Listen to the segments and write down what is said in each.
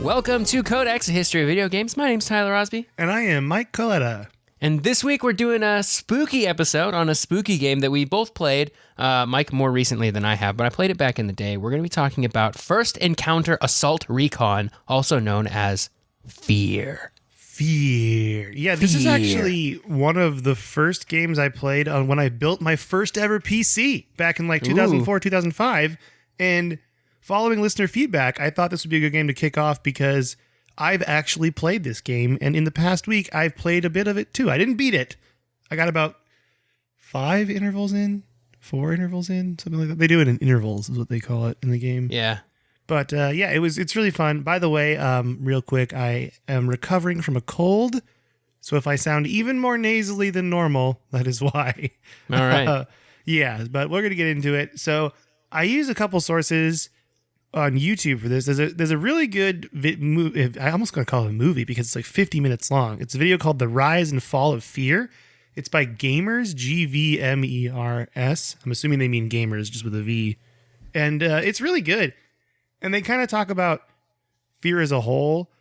Welcome to Codex, a history of video games. My name's Tyler Osby. And I am Mike Coletta. And this week we're doing a spooky episode on a spooky game that we both played. Mike more recently than I have, but I played it back in the day. We're going to be talking about First Encounter Assault Recon, also known as F.E.A.R. F.E.A.R. Yeah, this is actually one of the first games I played on when I built my first ever PC back in like 2004, 2005. And following listener feedback, I thought this would be a good game to kick off because I've actually played this game. And in the past week, I've played a bit of it too. I didn't beat it. I got about 4 intervals in, something like that. They do it in intervals is what they call it in the game. Yeah. But yeah, it's really fun. By the way, real quick, I am recovering from a cold. So if I sound even more nasally than normal, that is why. All right. Yeah, but we're going to get into it. So I use a couple sources on YouTube for this. There's a really good movie. I almost going to call it a movie because it's like 50 minutes long. It's a video called The Rise and Fall of F.E.A.R. It's by Gamers, Gvmers. I'm assuming they mean gamers just with a V. And it's really good. And they kind of talk about F.E.A.R. as a whole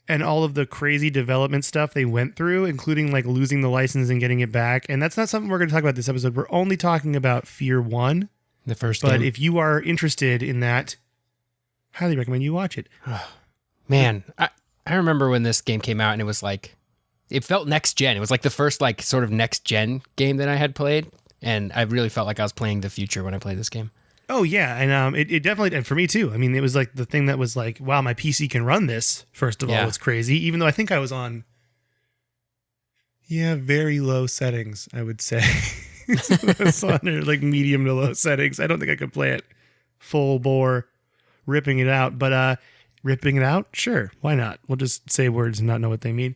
and all of the crazy development stuff they went through, including like losing the license and getting it back. And that's not something we're going to talk about this episode. We're only talking about F.E.A.R. 1. The first But game. if you are interested in that, highly recommend you watch it. Man, I remember when this game came out and it was like, it felt next gen. It was like the first like sort of next gen game that I had played. And I really felt like I was playing the future when I played this game. Oh, yeah. And it definitely, and for me too. I mean, it was like the thing that was like, wow, my PC can run this, first of all. It's crazy. Even though I think I was on, very low settings, I would say. It's on like medium to low settings. I don't think I could play it full bore, ripping it out. But ripping it out? Sure. Why not? We'll just say words and not know what they mean.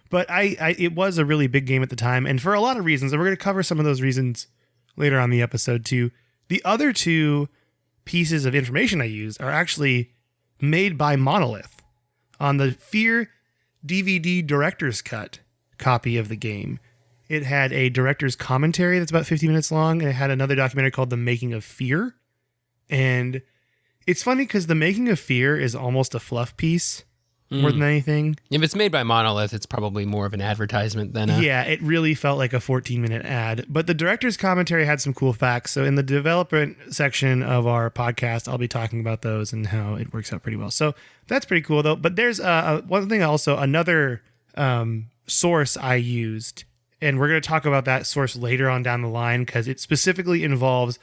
But it was a really big game at the time. And for a lot of reasons, and we're going to cover some of those reasons later on in the episode too. The other two pieces of information I use are actually made by Monolith on the F.E.A.R. DVD Director's Cut copy of the game. It had a director's commentary that's about 50 minutes long, and it had another documentary called The Making of F.E.A.R. And it's funny because The Making of F.E.A.R. is almost a fluff piece more than anything. If it's made by Monolith, it's probably more of an advertisement than a... Yeah, it really felt like a 14-minute ad. But the director's commentary had some cool facts. So in the development section of our podcast, I'll be talking about those and how it works out pretty well. So that's pretty cool, though. But there's one thing also, another source I used, and we're going to talk about that source later on down the line because it specifically involves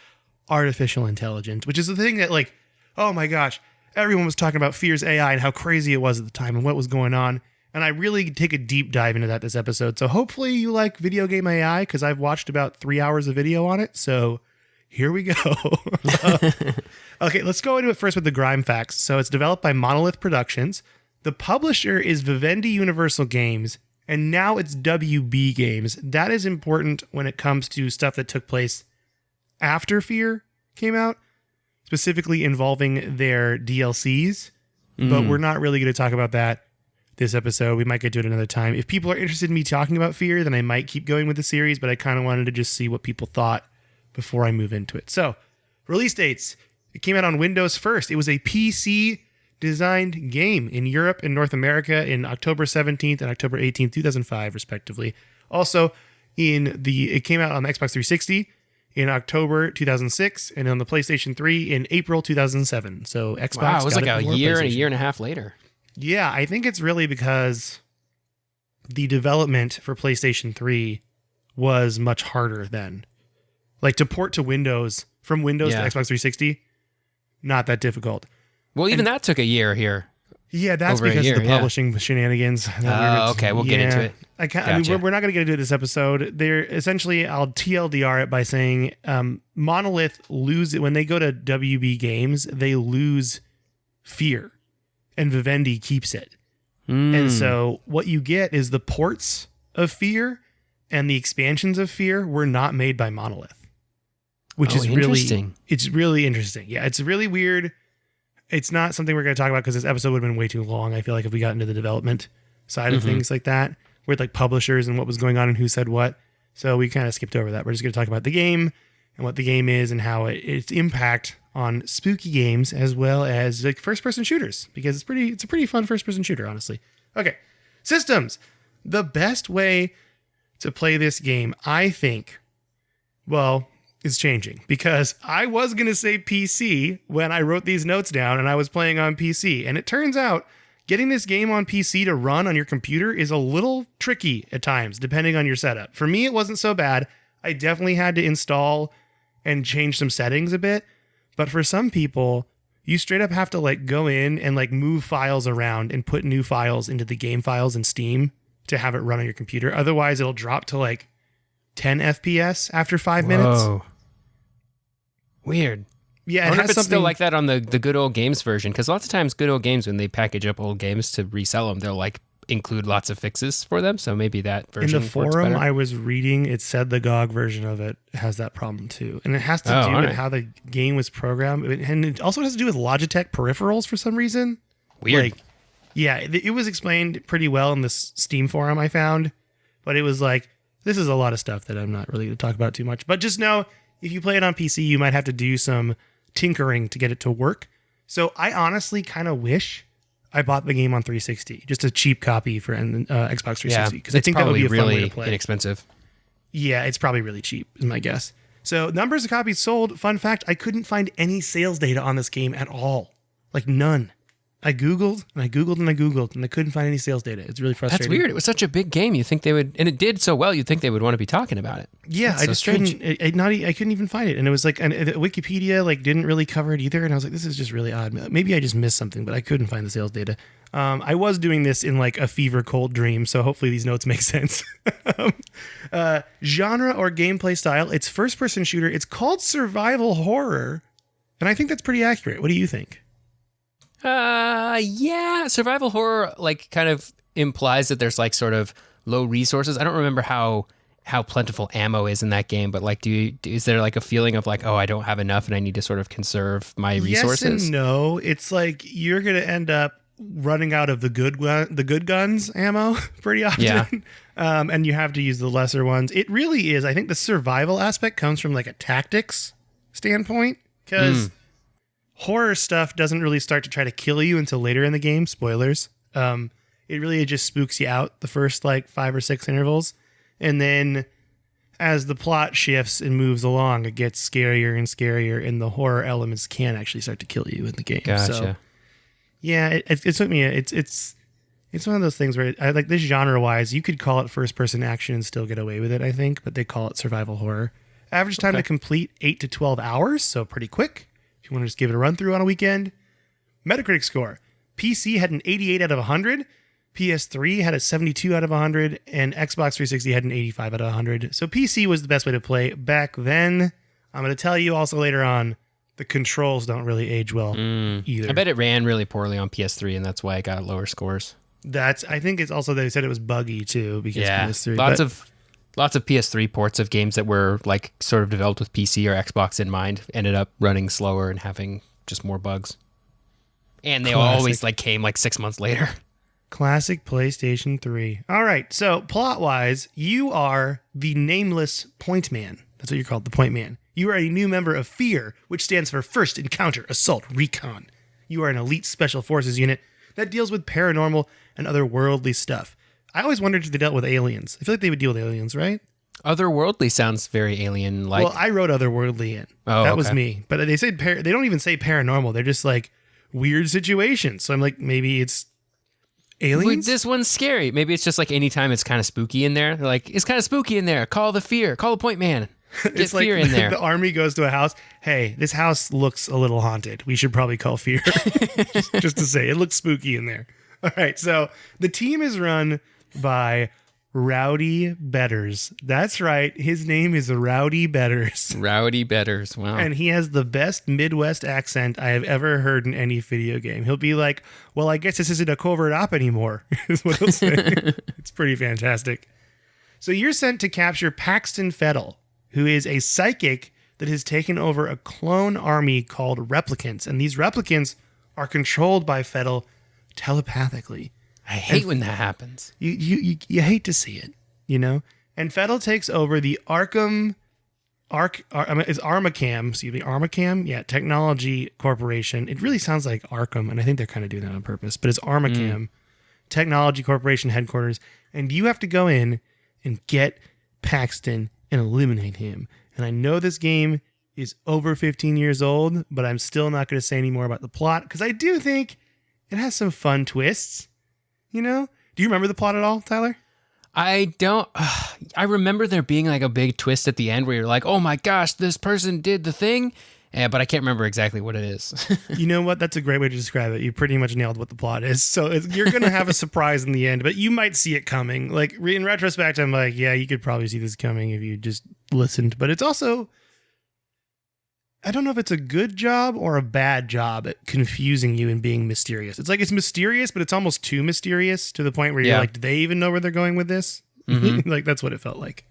artificial intelligence, which is the thing that, like, oh my gosh, everyone was talking about F.E.A.R.'s AI and how crazy it was at the time and what was going on. And I really take a deep dive into that this episode. So hopefully you like video game AI because I've watched about 3 hours of video on it. So here we go. Okay, let's go into it first with the Grime Facts. So it's developed by Monolith Productions. The publisher is Vivendi Universal Games. And now it's WB Games. That is important when it comes to stuff that took place after F.E.A.R. came out, specifically involving their DLCs. But we're not really going to talk about that this episode. We might get to it another time. If people are interested in me talking about F.E.A.R., then I might keep going with the series, but I kind of wanted to just see what people thought before I move into it. So, release dates. It came out on Windows first. It was a PC-designed game in Europe and North America in October 17th and October 18th, 2005, respectively. Also, it came out on the Xbox 360 in October 2006, and on the PlayStation 3 in April 2007. So Xbox. Wow, it was like a year and a half later. Yeah, I think it's really because the development for PlayStation 3 was much harder then. Like to port to Windows, from Windows to Xbox 360, not that difficult. Well, even that took a year here. Yeah, that's because of the publishing shenanigans. Okay, we'll get into it. I mean, we're not going to get into it this episode. They're essentially, I'll TLDR it by saying Monolith when they go to WB Games, they lose F.E.A.R. and Vivendi keeps it. And so what you get is the ports of F.E.A.R. and the expansions of F.E.A.R. were not made by Monolith, which is interesting. It's really interesting. Yeah, it's really weird. It's not something we're going to talk about because this episode would have been way too long. I feel like if we got into the development side of things like that, with like publishers and what was going on and who said what. So we kind of skipped over that. We're just going to talk about the game and what the game is and how its impact on spooky games as well as like first-person shooters because it's a pretty fun first-person shooter, honestly. Okay, systems. The best way to play this game, I think, well, is changing because I was going to say PC when I wrote these notes down and I was playing on PC. And it turns out getting this game on PC to run on your computer is a little tricky at times, depending on your setup. For me, it wasn't so bad. I definitely had to install and change some settings a bit. But for some people, you straight up have to like go in and like move files around and put new files into the game files in Steam to have it run on your computer. Otherwise, it'll drop to like 10 FPS after 5 minutes. Weird. Yeah, I wonder if it's still like that on the good old games version, because lots of times good old games, when they package up old games to resell them, they'll like include lots of fixes for them. So maybe that version in the forum I was reading, it said the GOG version of it has that problem too, and it has to do with how the game was programmed, and it also has to do with Logitech peripherals for some reason. Weird. Like, yeah, it was explained pretty well in this Steam forum I found, but it was like, this is a lot of stuff that I'm not really going to talk about too much. But just know, if you play it on PC, you might have to do some tinkering to get it to work. So I honestly kind of wish I bought the game on 360, just a cheap copy for Xbox 360, because I think that would be a fun way to play. Inexpensive. Yeah, it's probably really cheap, is my guess. So numbers of copies sold. Fun fact, I couldn't find any sales data on this game at all. Like none. I Googled and I Googled and I Googled and I couldn't find any sales data. It's really frustrating. That's weird. It was such a big game. You think they would, and it did so well, you'd think they would want to be talking about it. Yeah, I just couldn't. I couldn't even find it, and it was like, and Wikipedia like didn't really cover it either. And I was like, this is just really odd. Maybe I just missed something, but I couldn't find the sales data. I was doing this in like a fever cold dream, so hopefully these notes make sense. Genre or gameplay style? It's first-person shooter. It's called survival horror, and I think that's pretty accurate. What do you think? Yeah, survival horror like kind of implies that there's like sort of low resources. I don't remember how plentiful ammo is in that game, but like, is there like a feeling of like, oh, I don't have enough and I need to sort of conserve my resources? Yes and no. It's like you're gonna end up running out of the good guns ammo pretty often. Yeah. And you have to use the lesser ones. It really is. I think the survival aspect comes from like a tactics standpoint, because horror stuff doesn't really start to try to kill you until later in the game. Spoilers. It really just spooks you out the first like 5 or 6 intervals. And then as the plot shifts and moves along, it gets scarier and scarier, and the horror elements can actually start to kill you in the game. Gotcha. So yeah, it took me, it's one of those things where I like this genre wise, you could call it first person action and still get away with it, I think, but they call it survival horror. Average time to complete 8 to 12 hours. So pretty quick. You want to just give it a run through on a weekend. Metacritic score. PC had an 88 out of 100. PS3 had a 72 out of 100. And Xbox 360 had an 85 out of 100. So PC was the best way to play back then. I'm going to tell you also later on, the controls don't really age well either. I bet it ran really poorly on PS3, and that's why it got lower scores. I think it's also, they said it was buggy too, because PS3. Lots of PS3 ports of games that were like sort of developed with PC or Xbox in mind ended up running slower and having just more bugs. And they always like came like 6 months later. Classic PlayStation 3. All right, so plot-wise, you are the nameless point man. That's what you're called, the point man. You are a new member of F.E.A.R, which stands for First Encounter Assault Recon. You are an elite special forces unit that deals with paranormal and otherworldly stuff. I always wondered if they dealt with aliens. I feel like they would deal with aliens, right? Otherworldly sounds very alien-like. Well, I wrote otherworldly in. That was me. But they say they don't even say paranormal. They're just like weird situations. So I'm like, maybe it's aliens? This one's scary. Maybe it's just like anytime it's kind of spooky in there. They're like, it's kind of spooky in there. Call the F.E.A.R. Call the point man. Get it's F.E.A.R. like in there. The army goes to a house. Hey, this house looks a little haunted. We should probably call F.E.A.R. just to say, it looks spooky in there. All right, so the team is run by Rowdy Betters. That's right. His name is Rowdy Betters. Rowdy Betters. Wow. And he has the best Midwest accent I have ever heard in any video game. He'll be like, well, I guess this isn't a covert op anymore, is what he'll say. It's pretty fantastic. So you're sent to capture Paxton Fettel, who is a psychic that has taken over a clone army called Replicants. And these Replicants are controlled by Fettel telepathically. I hate when that happens. You hate to see it, you know? And Fettel takes over the Arkham It's Armacam, excuse me, Armacam? Yeah, Technology Corporation. It really sounds like Arkham, and I think they're kind of doing that on purpose, but it's Armacam, Technology Corporation headquarters, and you have to go in and get Paxton and eliminate him. And I know this game is over 15 years old, but I'm still not going to say any more about the plot, because I do think it has some fun twists, you know? Do you remember the plot at all, Tyler? I don't. I remember there being like a big twist at the end where you're like, oh my gosh, this person did the thing. But I can't remember exactly what it is. You know what? That's a great way to describe it. You pretty much nailed what the plot is. So you're going to have a surprise in the end, but you might see it coming. Like in retrospect, I'm like, yeah, you could probably see this coming if you just listened. But it's also, I don't know if it's a good job or a bad job at confusing you and being mysterious. It's like it's mysterious, but it's almost too mysterious to the point where you're like, do they even know where they're going with this? Mm-hmm. Like that's what it felt like.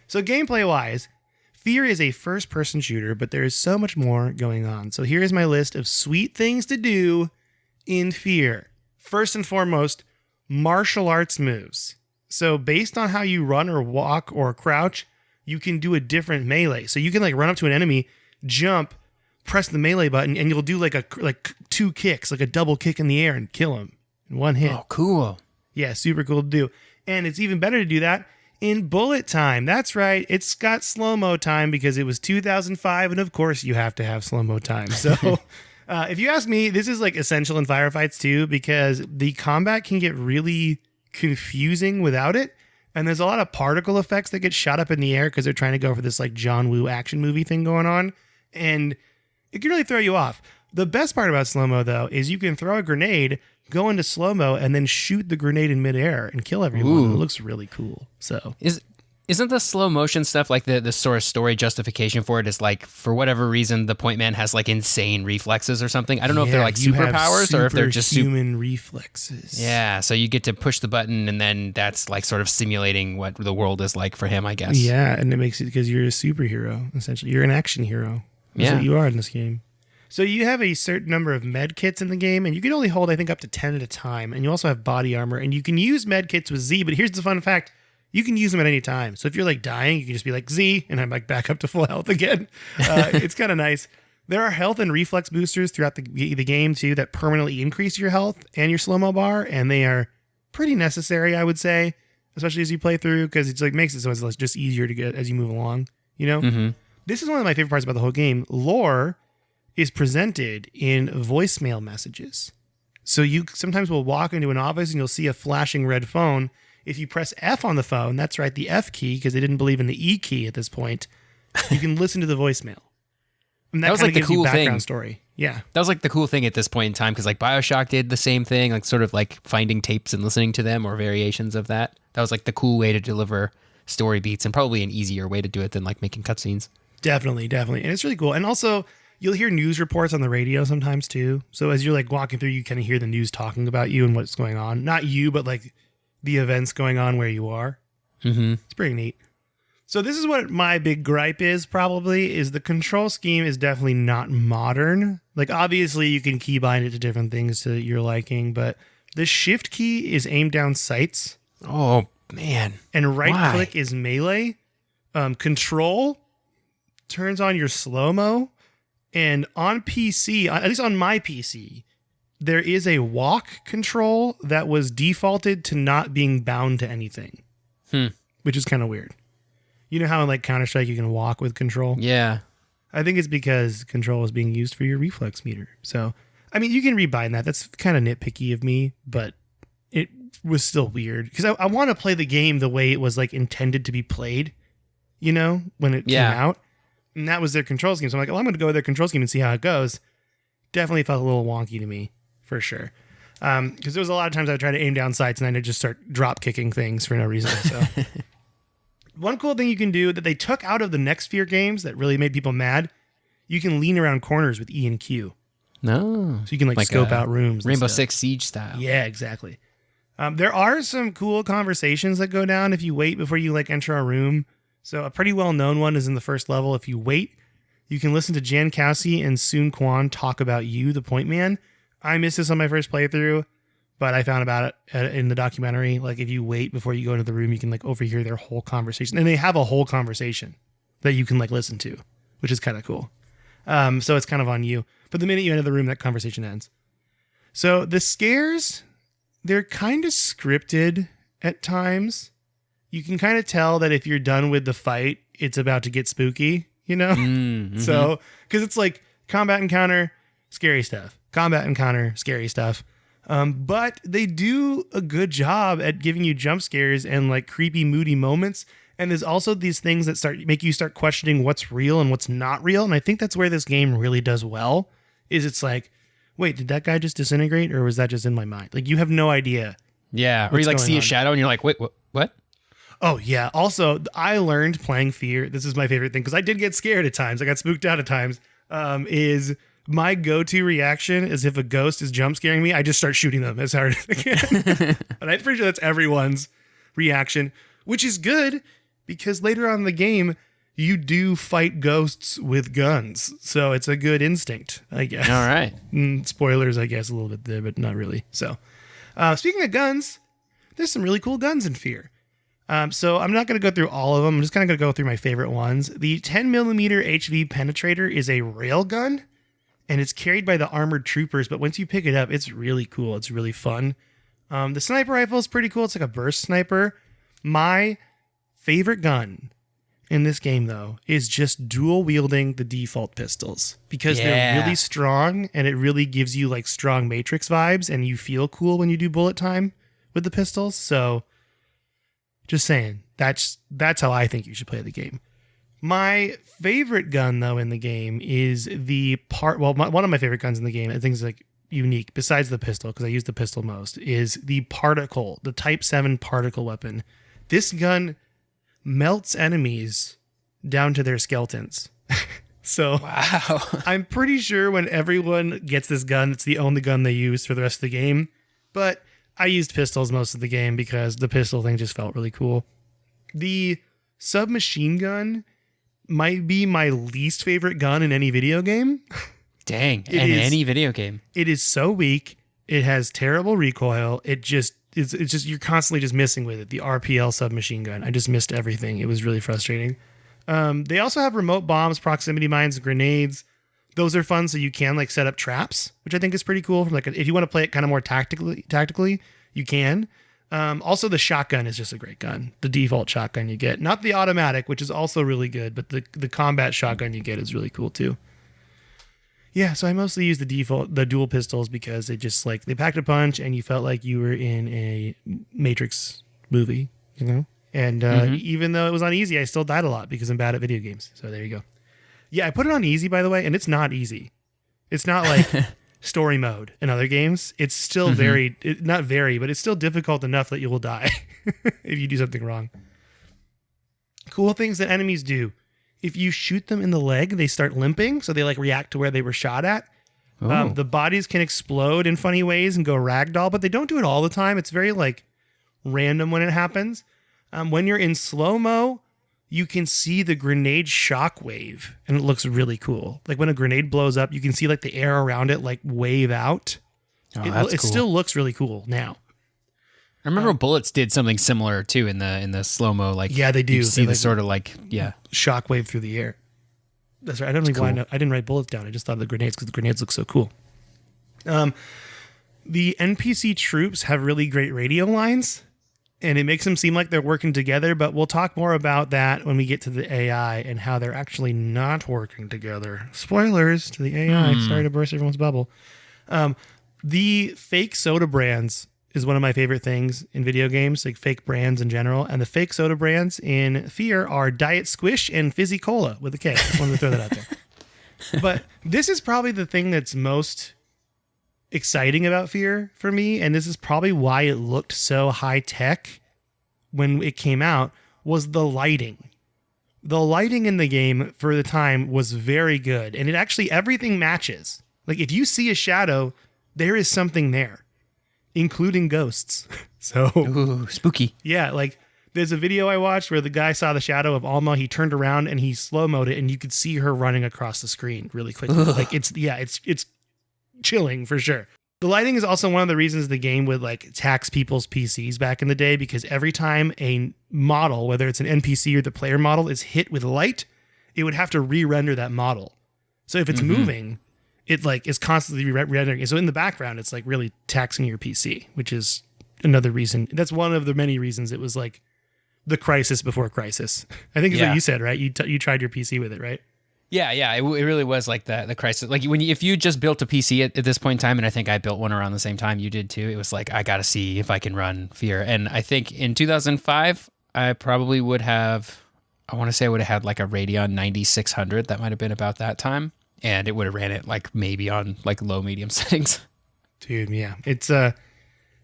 So gameplay wise, F.E.A.R is a first-person shooter, but there is so much more going on. So here's my list of sweet things to do in F.E.A.R. First and foremost, martial arts moves. So based on how you run or walk or crouch, you can do a different melee. So you can like run up to an enemy, jump, press the melee button, and you'll do like two kicks, like a double kick in the air and kill him in one hit. Oh, cool. Yeah, super cool to do. And it's even better to do that in bullet time. That's right. It's got slow-mo time because it was 2005, and of course you have to have slow-mo time. So if you ask me, this is like essential in firefights too, because the combat can get really confusing without it. And there's a lot of particle effects that get shot up in the air because they're trying to go for this like John Woo action movie thing going on. And it can really throw you off. The best part about slow-mo, though, is you can throw a grenade, go into slow-mo, and then shoot the grenade in midair and kill everyone. Ooh. It looks really cool. So Isn't the slow motion stuff like the sort of story justification for it is like, for whatever reason, the point man has like insane reflexes or something? I don't know if they're like superpowers or if they're just human reflexes. Yeah, so you get to push the button and then that's like sort of simulating what the world is like for him, I guess. Yeah, and it makes it because you're a superhero, essentially. You're an action hero. That's what you are in this game. So you have a certain number of med kits in the game, and you can only hold, I think, up to 10 at a time. And you also have body armor, and you can use med kits with Z, but here's the fun fact. You can use them at any time. So if you're like dying, you can just be like Z, and I'm like back up to full health again. It's kind of nice. There are health and reflex boosters throughout the game, too, that permanently increase your health and your slow-mo bar, and they are pretty necessary, I would say, especially as you play through, because it's like makes it so it's just easier to get as you move along, you know? Mm-hmm. This is one of my favorite parts about the whole game. Lore is presented in voicemail messages. So you sometimes will walk into an office and you'll see a flashing red phone. If you press F on the phone, that's right, the F key, because they didn't believe in the E key at this point, you can listen to the voicemail. And that was like the cool background story. Yeah. That was like the cool thing at this point in time, because like BioShock did the same thing, like sort of like finding tapes and listening to them or variations of that. That was like the cool way to deliver story beats and probably an easier way to do it than like making cutscenes. Definitely. And it's really cool. And also, you'll hear news reports on the radio sometimes too. So as you're like walking through, you kind of hear the news talking about you and what's going on. Not you, but like the events going on where you are. Mm-hmm. It's pretty neat. So this is what my big gripe is probably, is the control scheme is definitely not modern. Like obviously you can keybind it to different things to your liking, but the shift key is aim down sights. Oh, man. And right click is melee. Control turns on your slow-mo. And on PC, at least on my PC, there is a walk control that was defaulted to not being bound to anything, which is kind of weird. You know how in like Counter-Strike you can walk with control? Yeah. I think it's because control is being used for your reflex meter. So, I mean, you can rebind that. That's kind of nitpicky of me, but it was still weird. Because I want to play the game the way it was like intended to be played, you know, when it came out. And that was their control scheme. So I'm like, well, I'm going to go with their control scheme and see how it goes. Definitely felt a little wonky to me, for sure. Because there was a lot of times I would try to aim down sights and then I'd just start drop kicking things for no reason. So one cool thing you can do that they took out of the next F.E.A.R games that really made people mad, you can lean around corners with E and Q. No. So you can like scope out rooms. Rainbow Six Siege style. Yeah, exactly. There are some cool conversations that go down if you wait before you like enter a room. So a pretty well-known one is in the first level. If you wait, you can listen to Jan Kowski and Soon Kwan talk about you, the point man. I missed this on my first playthrough, but I found about it in the documentary. Like if you wait before you go into the room, you can like overhear their whole conversation. And they have a whole conversation that you can like listen to, which is kind of cool. So it's kind of on you. But the minute you enter the room, that conversation ends. So the scares, they're kind of scripted at times. You can kind of tell that if you're done with the fight, it's about to get spooky, you know? Mm-hmm. So, because it's like combat encounter, scary stuff. Combat encounter, scary stuff. But they do a good job at giving you jump scares and like creepy, moody moments. And there's also these things that make you start questioning what's real and what's not real. And I think that's where this game really does well, is it's like, wait, did that guy just disintegrate or was that just in my mind? Like you have no idea. Yeah. Or you like see a shadow and you're like, wait, what? Oh, yeah. Also, I learned playing F.E.A.R. This is my favorite thing because I did get scared at times. I got spooked out at times. Is my go-to reaction is if a ghost is jump scaring me, I just start shooting them as hard as I can. And I'm pretty sure that's everyone's reaction, which is good because later on in the game, you do fight ghosts with guns. So it's a good instinct, I guess. All right. Spoilers, I guess, a little bit there, but not really. So speaking of guns, there's some really cool guns in F.E.A.R. So I'm not going to go through all of them. I'm just kind of going to go through my favorite ones. The 10mm HV penetrator is a railgun, and it's carried by the armored troopers. But once you pick it up, it's really cool. It's really fun. The sniper rifle is pretty cool. It's like a burst sniper. My favorite gun in this game, though, is just dual wielding the default pistols because they're really strong, and it really gives you like strong Matrix vibes, and you feel cool when you do bullet time with the pistols. So just saying, that's how I think you should play the game. My favorite gun, though, in the game is one of my favorite guns in the game, I think is like unique, besides the pistol, because I use the pistol most, is the particle, the Type 7 particle weapon. This gun melts enemies down to their skeletons. So wow. I'm pretty sure when everyone gets this gun, it's the only gun they use for the rest of the game. But I used pistols most of the game because the pistol thing just felt really cool. The submachine gun might be my least favorite gun in any video game. Dang, any video game. It is so weak. It has terrible recoil. It's just you're constantly just missing with it. The RPL submachine gun. I just missed everything. It was really frustrating. They also have remote bombs, proximity mines, grenades. Those are fun, so you can like set up traps, which I think is pretty cool. From like if you want to play it kind of more tactically, you can. Also, the shotgun is just a great gun. The default shotgun you get, not the automatic, which is also really good, but the combat shotgun you get is really cool too. Yeah, so I mostly use the dual pistols because they just like they packed a punch, and you felt like you were in a Matrix movie, you know. And even though it was on easy, I still died a lot because I'm bad at video games. So there you go. Yeah, I put it on easy, by the way, and it's not easy. It's not like story mode in other games. It's still not very, but it's still difficult enough that you will die if you do something wrong. Cool things that enemies do. If you shoot them in the leg, they start limping, so they like react to where they were shot at. The bodies can explode in funny ways and go ragdoll, but they don't do it all the time. It's very like random when it happens. When you're in slow-mo, you can see the grenade shockwave, and it looks really cool. Like when a grenade blows up, you can see like the air around it like wave out. That's it cool. Still looks really cool now. I remember bullets did something similar too in the slow-mo. Like yeah, they do. You see they the like sort of like shockwave through the air. That's right. I don't know why I didn't write bullets down. I just thought of the grenades because the grenades look so cool. The NPC troops have really great radio lines, and it makes them seem like they're working together, but we'll talk more about that when we get to the AI and how they're actually not working together. Spoilers to the AI. Sorry to burst everyone's bubble. The fake soda brands is one of my favorite things in video games, like fake brands in general. And the fake soda brands in F.E.A.R. are Diet Squish and Fizzy Cola with a K. Just wanted to throw that out there. But this is probably the thing that's most exciting about F.E.A.R. for me, and this is probably why it looked so high tech when it came out, was the lighting. The lighting in the game for the time was very good, and it actually everything matches. Like if you see a shadow, there is something there, including ghosts. So ooh, spooky. Yeah, like there's a video I watched where the guy saw the shadow of Alma, he turned around and he slow-moed it, and you could see her running across the screen really quickly. Ugh. Like it's chilling for sure. The lighting is also one of the reasons the game would like tax people's PCs back in the day, because every time a model, whether it's an NPC or the player model, is hit with light, it would have to re-render that model. So if it's moving, it like is constantly re-rendering. So in the background, it's like really taxing your PC, which is another reason. That's one of the many reasons it was like the crisis before crisis. I think is what you said, right? You tried your PC with it, right? Yeah, it really was like the crisis. Like if you just built a PC at this point in time, and I think I built one around the same time you did too, it was like, I got to see if I can run F.E.A.R. And I think in 2005, I probably would have, I want to say I would have had like a Radeon 9600. That might have been about that time. And it would have ran it like maybe on like low, medium settings. Dude, yeah. It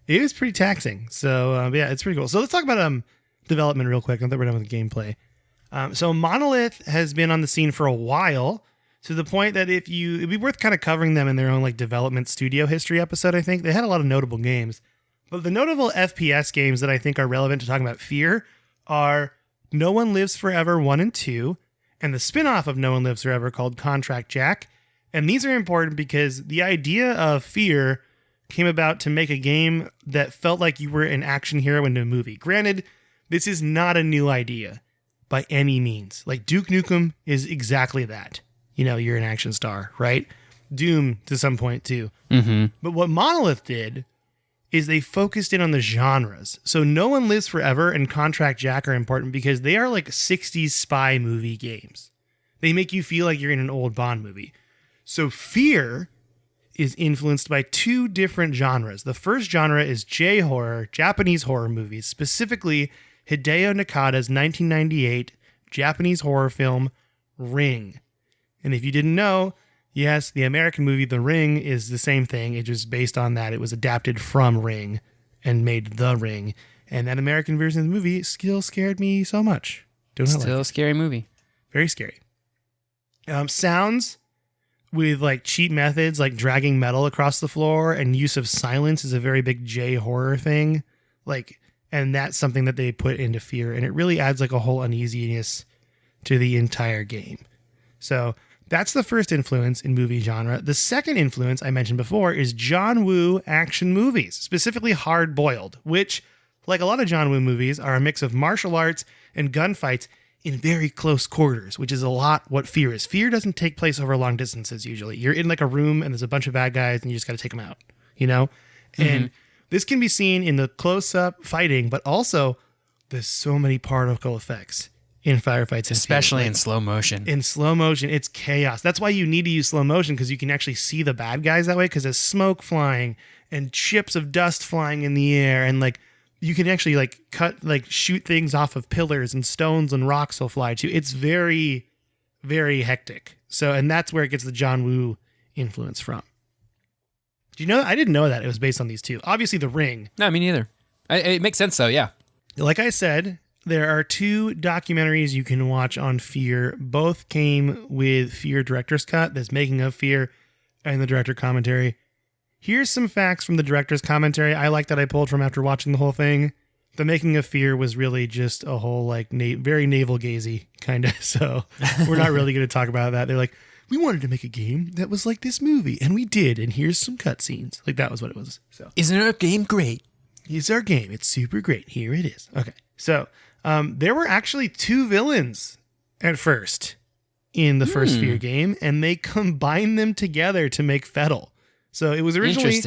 is pretty taxing. So yeah, it's pretty cool. So let's talk about development real quick. Now that we're done with the gameplay. So Monolith has been on the scene for a while, to the point that it'd be worth kind of covering them in their own like development studio history episode. I think they had a lot of notable games, but the notable FPS games that I think are relevant to talking about F.E.A.R. are No One Lives Forever 1 and 2, and the spin-off of No One Lives Forever called Contract Jack. And these are important because the idea of F.E.A.R. came about to make a game that felt like you were an action hero in a movie. Granted, this is not a new idea by any means. Like Duke Nukem is exactly that. You know, you're an action star, right? Doom to some point too. But what Monolith did is they focused in on the genres. So No One Lives Forever and Contract Jack are important because they are like 60s spy movie games. They make you feel like you're in an old Bond movie. So F.E.A.R. is influenced by two different genres. The first genre is J-horror, Japanese horror movies, specifically Hideo Nakata's 1998 Japanese horror film, Ring. And if you didn't know, yes, the American movie The Ring is the same thing. It's just based on that. It was adapted from Ring and made The Ring. And that American version of the movie still scared me so much. Still a scary movie. Very scary. Sounds with like cheap methods like dragging metal across the floor and use of silence is a very big J-horror thing. And that's something that they put into F.E.A.R. And it really adds like a whole uneasiness to the entire game. So that's the first influence in movie genre. The second influence I mentioned before is John Woo action movies, specifically Hard Boiled, which, like a lot of John Woo movies, are a mix of martial arts and gunfights in very close quarters, which is a lot what F.E.A.R. is. F.E.A.R. doesn't take place over long distances usually. You're in like a room and there's a bunch of bad guys and you just got to take them out, you know? And this can be seen in the close-up fighting, but also there's so many particle effects in firefights. Especially in slow motion. In slow motion, it's chaos. That's why you need to use slow motion, because you can actually see the bad guys that way, because there's smoke flying and chips of dust flying in the air, and like you can actually like shoot things off of pillars, and stones and rocks will fly too. It's very, very hectic. So, and that's where it gets the John Woo influence from. Do you know? I didn't know that it was based on these two. Obviously, The Ring. No, me neither. It makes sense though. Yeah. Like I said, there are two documentaries you can watch on F.E.A.R. Both came with F.E.A.R. Director's Cut, this making of F.E.A.R. and the director commentary. Here's some facts from the director's commentary I like that I pulled from after watching the whole thing. The making of F.E.A.R. was really just a whole like very navel-gazy kind of, so we're not really going to talk about that. They're like, we wanted to make a game that was like this movie, and we did, and here's some cutscenes. Like that was what it was. So isn't our game great? It's our game. It's super great. Here it is. Okay. So there were actually two villains at first in the first F.E.A.R. game, and they combined them together to make Fettel. So it was originally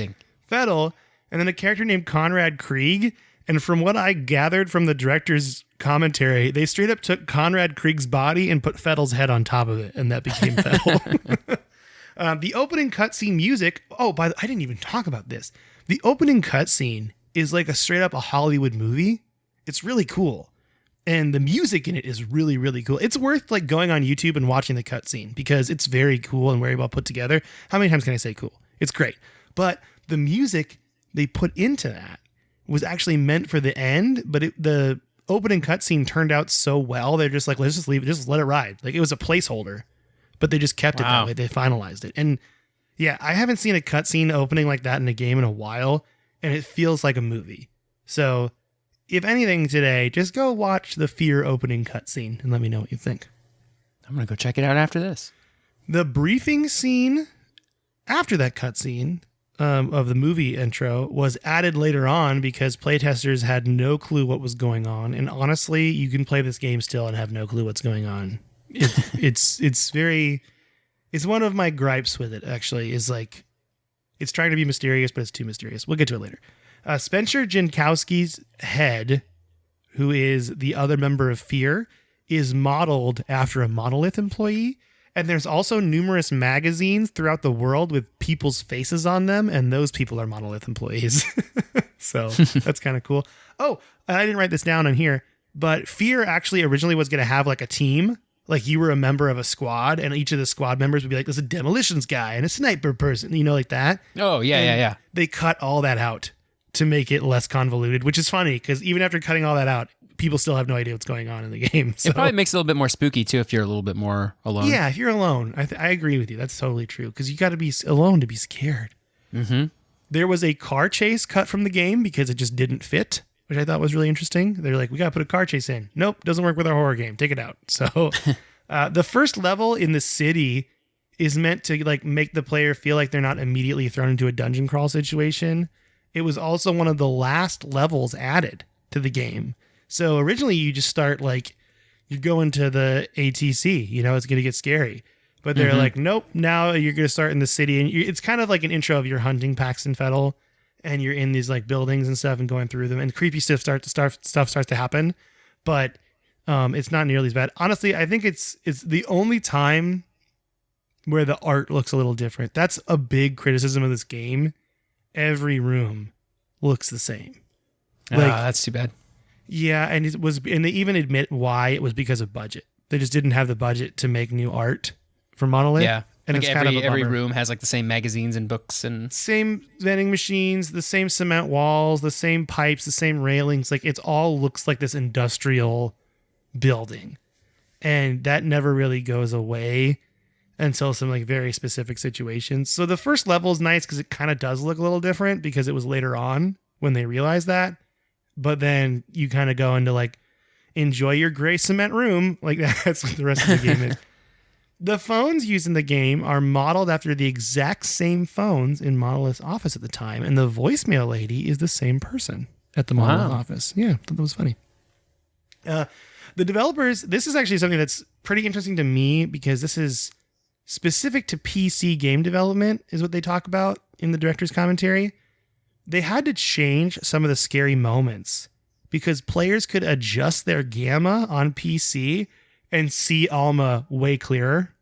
Fettel, and then a character named Conrad Krieg. And from what I gathered from the director's commentary, they straight up took Conrad Krieg's body and put Fettel's head on top of it, and that became Fettel. The opening cutscene music. Oh, I didn't even talk about this. The opening cutscene is like a straight up a Hollywood movie. It's really cool. And the music in it is really, really cool. It's worth like going on YouTube and watching the cutscene because it's very cool and very well put together. How many times can I say cool? It's great. But the music they put into that was actually meant for the end, but the opening cutscene turned out so well. They're just like, let's just leave it, just let it ride. Like it was a placeholder, but they just kept it that way. They finalized it. And yeah, I haven't seen a cutscene opening like that in a game in a while, and it feels like a movie. So if anything today, just go watch the F.E.A.R. opening cutscene and let me know what you think. I'm going to go check it out after this. The briefing scene after that cutscene of the movie intro was added later on because playtesters had no clue what was going on. And honestly, you can play this game still and have no clue what's going on It's one of my gripes with it, actually, is like, it's trying to be mysterious, but it's too mysterious. We'll get to it later. Spencer Jankowski's head, who is the other member of F.E.A.R, is modeled after a Monolith employee. And there's also numerous magazines throughout the world with people's faces on them, and those people are Monolith employees. So that's kind of cool. Oh, and I didn't write this down on here, but F.E.A.R actually originally was going to have like a team. Like you were a member of a squad, and each of the squad members would be like, there's a demolitions guy and a sniper person, like that. Oh, yeah. They cut all that out to make it less convoluted, which is funny because even after cutting all that out, people still have no idea what's going on in the game. So. It probably makes it a little bit more spooky, too, if you're a little bit more alone. Yeah, if you're alone. I agree with you. That's totally true because you got to be alone to be scared. Mm-hmm. There was a car chase cut from the game because it just didn't fit, which I thought was really interesting. They're like, we got to put a car chase in. Nope, doesn't work with our horror game. Take it out. So the first level in the city is meant to like make the player feel like they're not immediately thrown into a dungeon crawl situation. It was also one of the last levels added to the game. So originally you just start like, you go into the ATC, it's going to get scary. But they're like, nope, now you're going to start in the city. And it's kind of like an intro of your hunting Paxton Fettle. And you're in these like buildings and stuff and going through them. And creepy stuff starts to happen. But it's not nearly as bad. Honestly, I think it's the only time where the art looks a little different. That's a big criticism of this game. Every room looks the same. That's too bad. Yeah, and they even admit why it was because of budget. They just didn't have the budget to make new art for Monolith. Yeah, and like it's kind of a every bummer. room has like the same magazines and books and Same vending machines, the same cement walls, the same pipes, the same railings. Like it all looks like this industrial building, and that never really goes away until some like very specific situations. So the first level is nice because it kind of does look a little different because it was later on when they realized that. But then you kind of go into like, enjoy your gray cement room. Like that's what the rest of the game is. The phones used in the game are modeled after the exact same phones in Monolith's office at the time. And the voicemail lady is the same person at the Monolith office. Yeah, I thought that was funny. The developers, this is actually something that's pretty interesting to me because this is specific to PC game development is what they talk about in the director's commentary. They had to change some of the scary moments because players could adjust their gamma on PC and see Alma way clearer.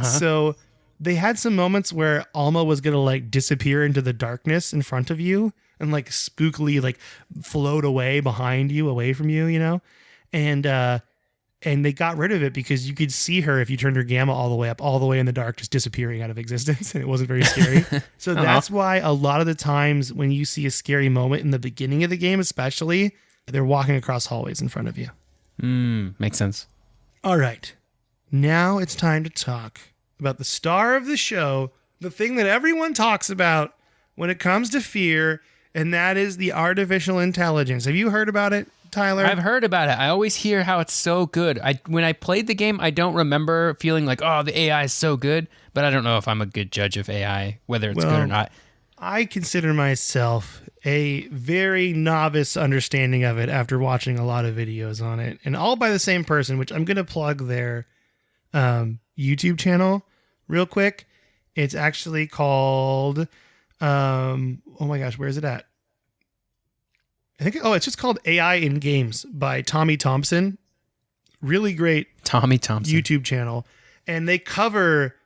So they had some moments where Alma was going to like disappear into the darkness in front of you and like spookily like float away behind you, away from you, and they got rid of it because you could see her if you turned her gamma all the way up, all the way in the dark, just disappearing out of existence. And it wasn't very scary. So that's why a lot of the times when you see a scary moment in the beginning of the game, especially, they're walking across hallways in front of you. Makes sense. All right. Now it's time to talk about the star of the show, the thing that everyone talks about when it comes to F.E.A.R, and that is the artificial intelligence. Have you heard about it, Tyler? I've heard about it. I always hear how it's so good. When I played the game, I don't remember feeling like, oh, the AI is so good, but I don't know if I'm a good judge of AI, whether it's good or not. I consider myself a very novice understanding of it after watching a lot of videos on it, and all by the same person, which I'm going to plug their YouTube channel real quick. It's actually called, oh my gosh, where is it at? It's just called AI in Games by Tommy Thompson. Really great Tommy Thompson YouTube channel. And they cover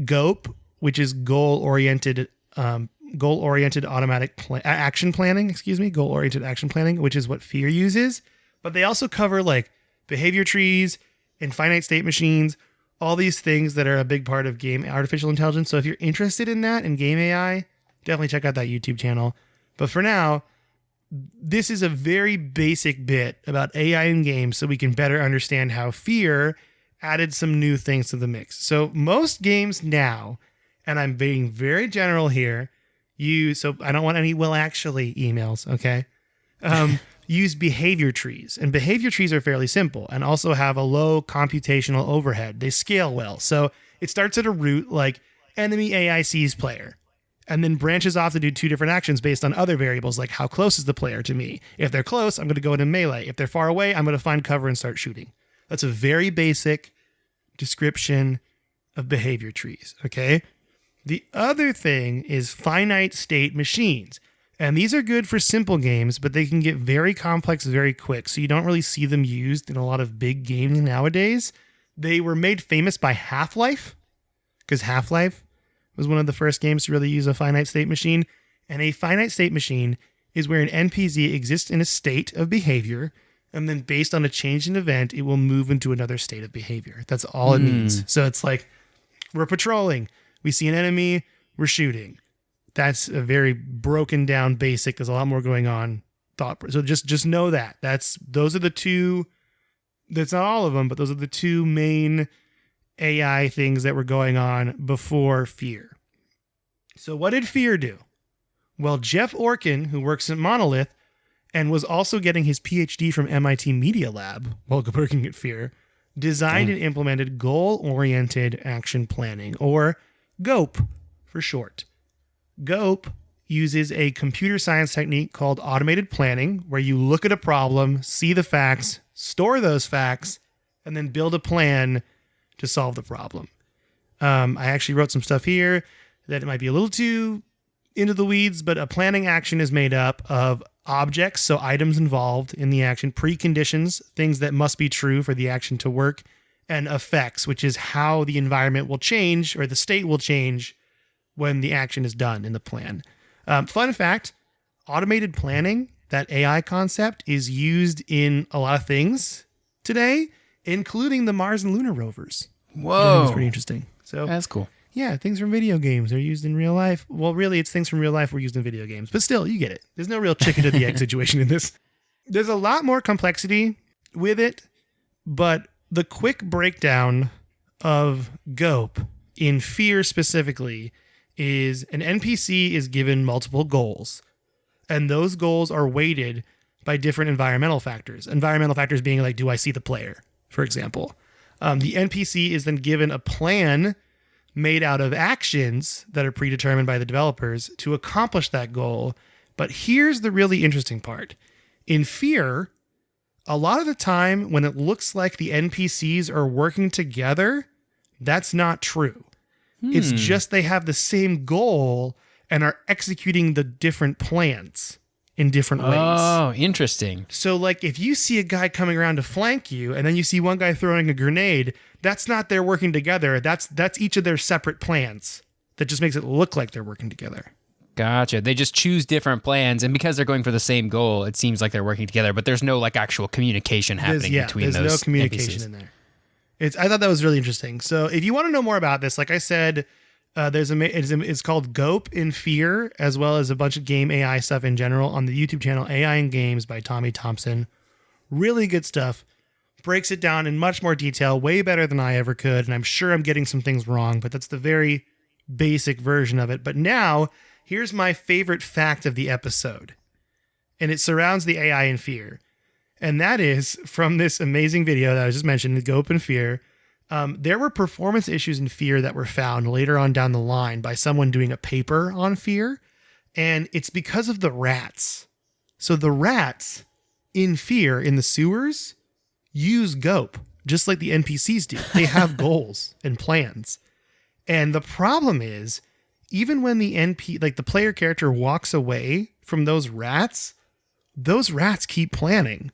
GOAP, which is goal-oriented automatic action planning, goal-oriented action planning, which is what F.E.A.R uses. But they also cover like behavior trees and finite state machines, all these things that are a big part of game artificial intelligence. So if you're interested in that and game AI, definitely check out that YouTube channel. But for now, this is a very basic bit about AI in games so we can better understand how F.E.A.R added some new things to the mix. So most games now, and I'm being very general here, so I don't want any well actually emails, okay? Use behavior trees. And behavior trees are fairly simple and also have a low computational overhead. They scale well. So it starts at a root like enemy AI sees player, and then branches off to do two different actions based on other variables like how close is the player to me. If they're close, I'm going to go into melee. If they're far away, I'm going to find cover and start shooting. That's a very basic description of behavior trees, okay? The other thing is finite state machines. And these are good for simple games, but they can get very complex very quick. So you don't really see them used in a lot of big games nowadays. They were made famous by Half-Life, because Half-Life was one of the first games to really use a finite state machine. And a finite state machine is where an NPC exists in a state of behavior, and then based on a change in event, it will move into another state of behavior. That's all it means. So it's like, we're patrolling, we see an enemy, we're shooting. That's a very broken down basic. There's a lot more going on. So just know that. Those are the two, that's not all of them, but those are the two main AI things that were going on before F.E.A.R. So what did F.E.A.R do? Well, Jeff Orkin, who works at Monolith and was also getting his PhD from MIT Media Lab while working at F.E.A.R, designed and implemented goal-oriented action planning, or GOAP for short. GOAP uses a computer science technique called automated planning, where you look at a problem, see the facts, store those facts, and then build a plan to solve the problem. I actually wrote some stuff here that it might be a little too into the weeds, but a planning action is made up of objects, so items involved in the action, preconditions, things that must be true for the action to work, and effects, which is how the environment will change or the state will change when the action is done in the plan. Fun fact, automated planning, that AI concept, is used in a lot of things today, including the Mars and Lunar rovers. Whoa. It's pretty interesting. So That's cool. yeah, things from video games are used in real life. Well, really, it's things from real life were used in video games. But still, you get it. There's no real chicken to the egg situation in this. There's a lot more complexity with it, but the quick breakdown of GOAP in F.E.A.R specifically is an NPC is given multiple goals, and those goals are weighted by different environmental factors. Environmental factors being like, do I see the player, for example? The NPC is then given a plan made out of actions that are predetermined by the developers to accomplish that goal. But here's the really interesting part. In F.E.A.R, a lot of the time when it looks like the NPCs are working together, that's not true. It's just they have the same goal and are executing the different plans in different ways. Oh, interesting. So like if you see a guy coming around to flank you and then you see one guy throwing a grenade, that's not they're working together. That's each of their separate plans. That just makes it look like they're working together. Gotcha. They just choose different plans, and because they're going for the same goal, it seems like they're working together, but there's no like actual communication happening between those there's no communication NPCs. in there. I thought that was really interesting. So if you want to know more about this, like I said, it's called GOAP in F.E.A.R, as well as a bunch of game AI stuff in general on the YouTube channel AI and Games by Tommy Thompson. Really good stuff. Breaks it down in much more detail, way better than I ever could. And I'm sure I'm getting some things wrong, but that's the very basic version of it. But now, here's my favorite fact of the episode. And it surrounds the AI in F.E.A.R. And that is from this amazing video that I just mentioned, the GOAP in F.E.A.R. There were performance issues in F.E.A.R that were found later on down the line by someone doing a paper on F.E.A.R. And it's because of the rats. So the rats in F.E.A.R in the sewers use GOAP, just like the NPCs do. They have goals and plans. And the problem is, even when the player character walks away from those rats keep planning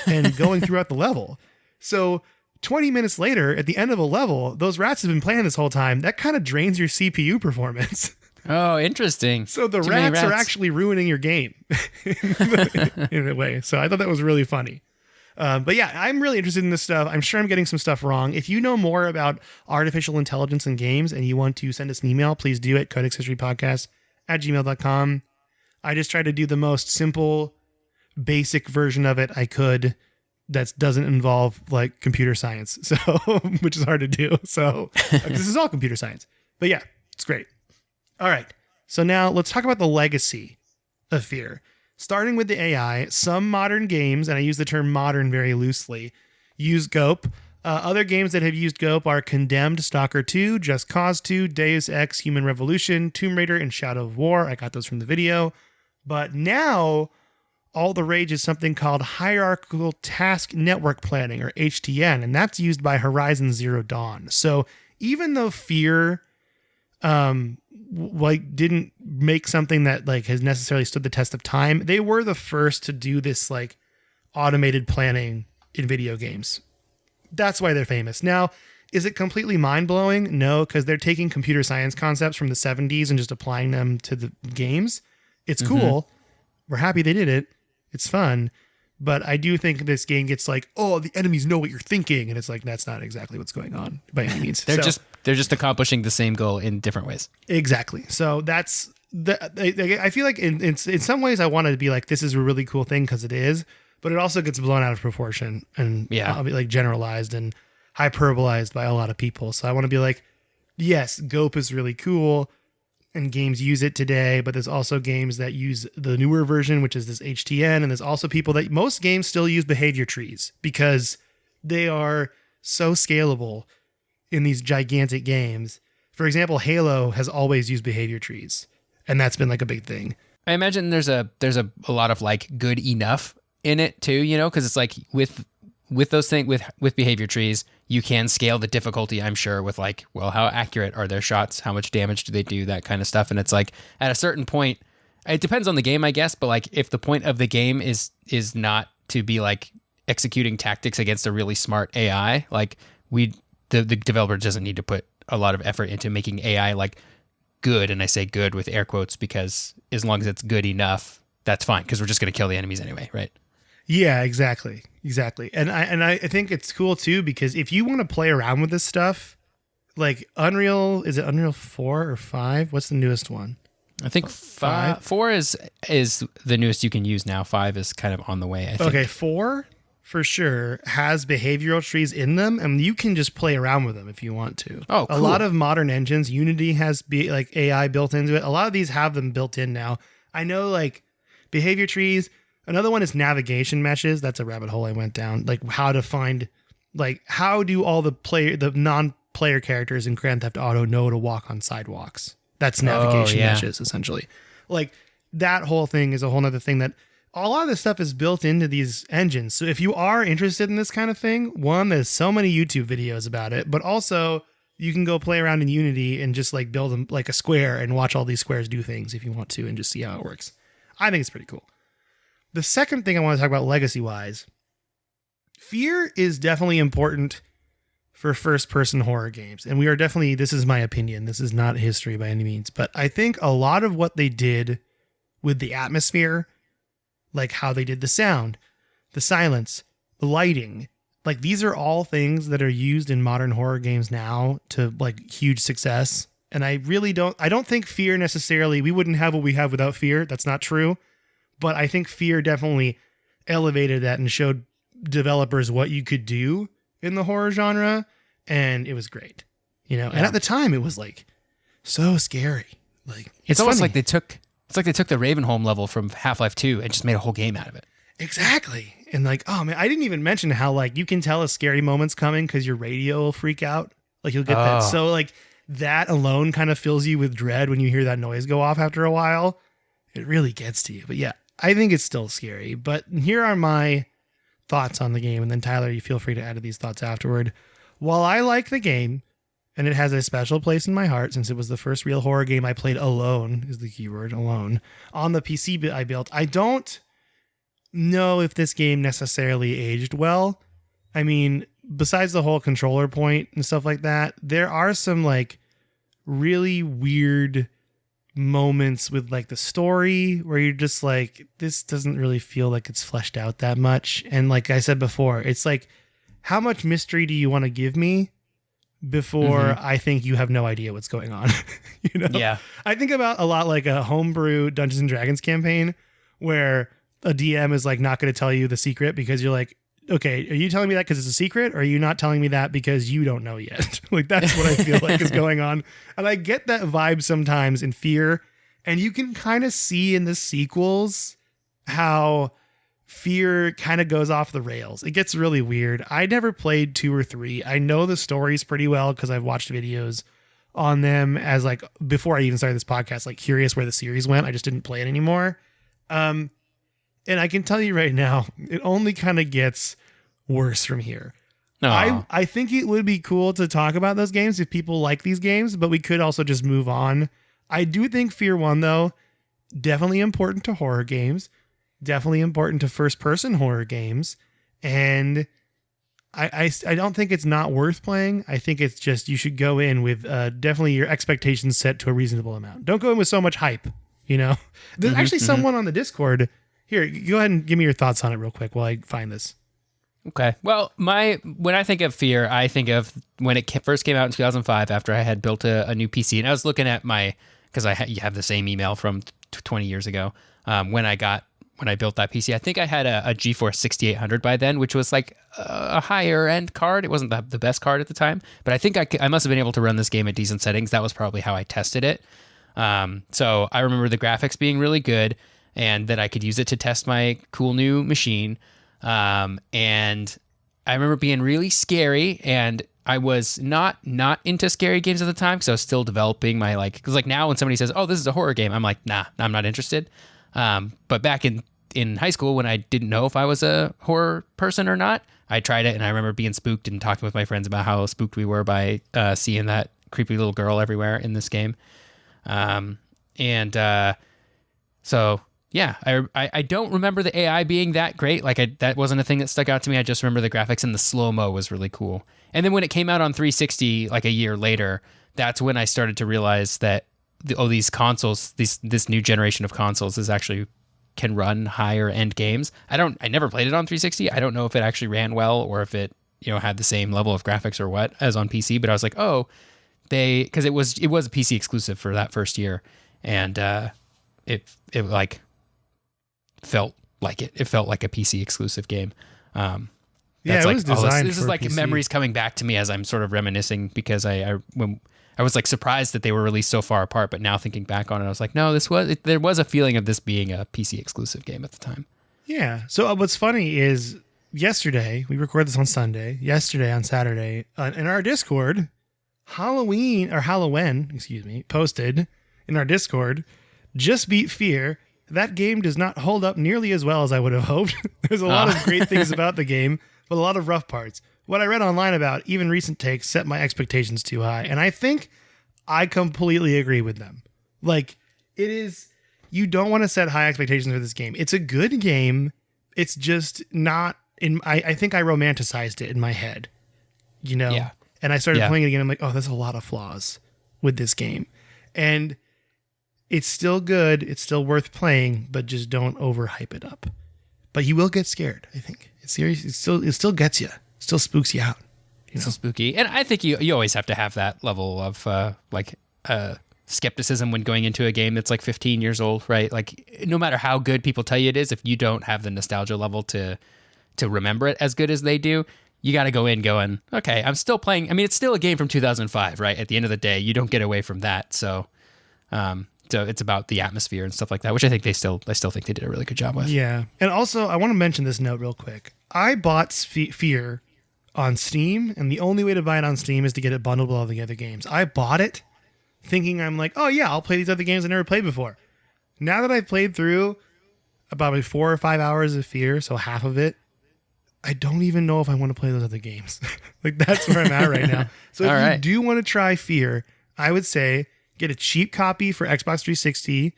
and going throughout the level. So 20 minutes later, at the end of a level, those rats have been planning this whole time. That kind of drains your CPU performance. Oh, interesting. So the rats are actually ruining your game in a way. So I thought that was really funny. But yeah, I'm really interested in this stuff. I'm sure I'm getting some stuff wrong. If you know more about artificial intelligence in games and you want to send us an email, please do it. codexhistorypodcast@gmail.com. I just try to do the most simple, basic version of it I could that doesn't involve like computer science. So, which is hard to do. So this is all computer science, but yeah, it's great. All right. So now let's talk about the legacy of F.E.A.R. Starting with the AI, some modern games, and I use the term modern very loosely, use GOAP. Other games that have used GOAP are Condemned, Stalker 2, Just Cause 2, Deus Ex, Human Revolution, Tomb Raider, and Shadow of War. I got those from the video. But now, all the rage is something called hierarchical task network planning, or HTN, and that's used by Horizon Zero Dawn. So even though F.E.A.R like didn't make something that like has necessarily stood the test of time, they were the first to do this like automated planning in video games. That's why they're famous. Now, is it completely mind-blowing? No, because they're taking computer science concepts from the 70s and just applying them to the games. It's cool. We're happy they did it. It's fun. But I do think this game gets like, oh, the enemies know what you're thinking. And it's like, that's not exactly what's going on by any means. They're just accomplishing the same goal in different ways. Exactly. So that's I feel like in some ways I want to be like, this is a really cool thing because it is, but it also gets blown out of proportion and like generalized and hyperbolized by a lot of people. So I want to be like, yes, GOP is really cool and games use it today, but there's also games that use the newer version, which is this HTN. And there's also people that most games still use behavior trees because they are so scalable in these gigantic games. For example, Halo has always used behavior trees, and that's been like a big thing. I imagine there's a lot of like good enough in it too, you know, because it's like with those things with behavior trees, you can scale the difficulty, I'm sure, with like, well, how accurate are their shots? How much damage do they do? That kind of stuff. And it's like at a certain point, it depends on the game, I guess, but like if the point of the game is not to be like executing tactics against a really smart AI, like the developer doesn't need to put a lot of effort into making AI like good. And I say good with air quotes because as long as it's good enough, that's fine because we're just going to kill the enemies anyway, right? Yeah, exactly. And I think it's cool too, because if you want to play around with this stuff, like is it Unreal 4 or 5? What's the newest one? I think 4 is the newest you can use now. 5 is kind of on the way, I think. Okay, 4 for sure has behavioral trees in them, and you can just play around with them if you want to. Oh, cool. A lot of modern engines, Unity has like AI built into it. A lot of these have them built in now. I know like behavior trees. Another one is navigation meshes. That's a rabbit hole I went down. Like how to find, like how do all the non-player characters in Grand Theft Auto know to walk on sidewalks? That's navigation meshes, essentially. Like that whole thing is a whole nother thing that a lot of this stuff is built into these engines. So if you are interested in this kind of thing, one, there's so many YouTube videos about it, but also you can go play around in Unity and just like build them like a square and watch all these squares do things if you want to and just see how it works. I think it's pretty cool. The second thing I want to talk about legacy-wise, F.E.A.R is definitely important for first-person horror games. And we are definitely, this is my opinion, this is not history by any means, but I think a lot of what they did with the atmosphere, like how they did the sound, the silence, the lighting, like these are all things that are used in modern horror games now to like huge success. And I don't think F.E.A.R necessarily, we wouldn't have what we have without F.E.A.R. That's not true. But I think F.E.A.R definitely elevated that and showed developers what you could do in the horror genre. And it was great, you know, and at the time it was like so scary. Like it's almost funny. It's like they took the Ravenholm level from Half-Life 2 and just made a whole game out of it. Exactly. And like, oh man, I didn't even mention how like you can tell a scary moment's coming because your radio will freak out. Like you'll get that. So like that alone kind of fills you with dread when you hear that noise go off after a while. It really gets to you. But yeah, I think it's still scary. But here are my thoughts on the game. And then Tyler, you feel free to add to these thoughts afterward. While I like the game, and it has a special place in my heart since it was the first real horror game I played alone, is the keyword, alone, on the PC I built, I don't know if this game necessarily aged well. I mean, besides the whole controller point and stuff like that, there are some like really weird moments with like the story where you're just like, this doesn't really feel like it's fleshed out that much. And like I said before, it's like, how much mystery do you want to give me before I think you have no idea what's going on? You know? Yeah. I think about a lot like a homebrew Dungeons and Dragons campaign where a DM is like not going to tell you the secret because you're like, okay, are you telling me that because it's a secret? Or are you not telling me that because you don't know yet? Like, that's what I feel like is going on. And I get that vibe sometimes in F.E.A.R. And you can kind of see in the sequels how F.E.A.R kind of goes off the rails. It gets really weird. I never played 2 or 3. I know the stories pretty well because I've watched videos on them as like, before I even started this podcast, like curious where the series went. I just didn't play it anymore. And I can tell you right now, it only kind of gets worse from here. Aw. I think it would be cool to talk about those games if people like these games, but we could also just move on. I do think F.E.A.R 1, though, definitely important to horror games, definitely important to first-person horror games, and I don't think it's not worth playing. I think it's just you should go in with definitely your expectations set to a reasonable amount. Don't go in with so much hype, you know? There's actually someone on the Discord. Here, go ahead and give me your thoughts on it real quick while I find this. Okay. Well, when I think of F.E.A.R, I think of when it first came out in 2005 after I had built a new PC. And I was looking at because you have the same email from 20 years ago when I built that PC. I think I had a GeForce 6800 by then, which was like a higher end card. It wasn't the best card at the time, but I think I must have been able to run this game at decent settings. That was probably how I tested it. So I remember the graphics being really good and that I could use it to test my cool new machine. And I remember being really scary, and I was not into scary games at the time because I was still developing my because like now when somebody says, "Oh, this is a horror game," I'm like, "Nah, I'm not interested." But back in high school when I didn't know if I was a horror person or not, I tried it, and I remember being spooked and talking with my friends about how spooked we were by seeing that creepy little girl everywhere in this game. So yeah, I don't remember the AI being that great. That wasn't a thing that stuck out to me. I just remember the graphics, and the slow-mo was really cool. And then when it came out on 360, like a year later, that's when I started to realize that these consoles, this new generation of consoles is actually can run higher end games. I never played it on 360. I don't know if it actually ran well or if it, had the same level of graphics or what as on PC, but I was like, oh, because it was a PC exclusive for that first year. And it felt like it. It felt like a PC exclusive game. Yeah, it was designed this is for like PC. memories coming back to me as I'm sort of reminiscing because when I was like surprised that they were released so far apart, but now thinking back on it, I was like, no, there was a feeling of this being a PC exclusive game at the time. Yeah. So what's funny is yesterday, we record this on Sunday, yesterday on Saturday, in our Discord, Halloween, posted in our Discord, just beat F.E.A.R. That game does not hold up nearly as well as I would have hoped. There's a lot of great things about the game, but a lot of rough parts. What I read online about even recent takes set my expectations too high, and I think I completely agree with them. Like, it is, you don't want to set high expectations for this game. It's a good game. It's just not I think I romanticized it in my head, Yeah. And I started playing it again. I'm like, oh, there's a lot of flaws with this game, and it's still good. It's still worth playing, but just don't overhype it up. But you will get scared. I think it's serious. It still gets you. Still spooks you out. It's so spooky. And I think you always have to have that level of skepticism when going into a game that's like 15 years old, right? Like no matter how good people tell you it is, if you don't have the nostalgia level to remember it as good as they do, you got to go in going, okay, I'm still playing. I mean, it's still a game from 2005, right? At the end of the day, you don't get away from that. So it's about the atmosphere and stuff like that, which I still think they did a really good job with. Yeah. And also, I want to mention this note real quick. I bought F.E.A.R on Steam, and the only way to buy it on Steam is to get it bundled with all the other games. I bought it thinking I'm like, oh yeah, I'll play these other games I never played before. Now that I've played through about 4 or 5 hours of F.E.A.R, so half of it, I don't even know if I want to play those other games. Like, that's where I'm at right now. So if you do want to try F.E.A.R, I would say get a cheap copy for Xbox 360.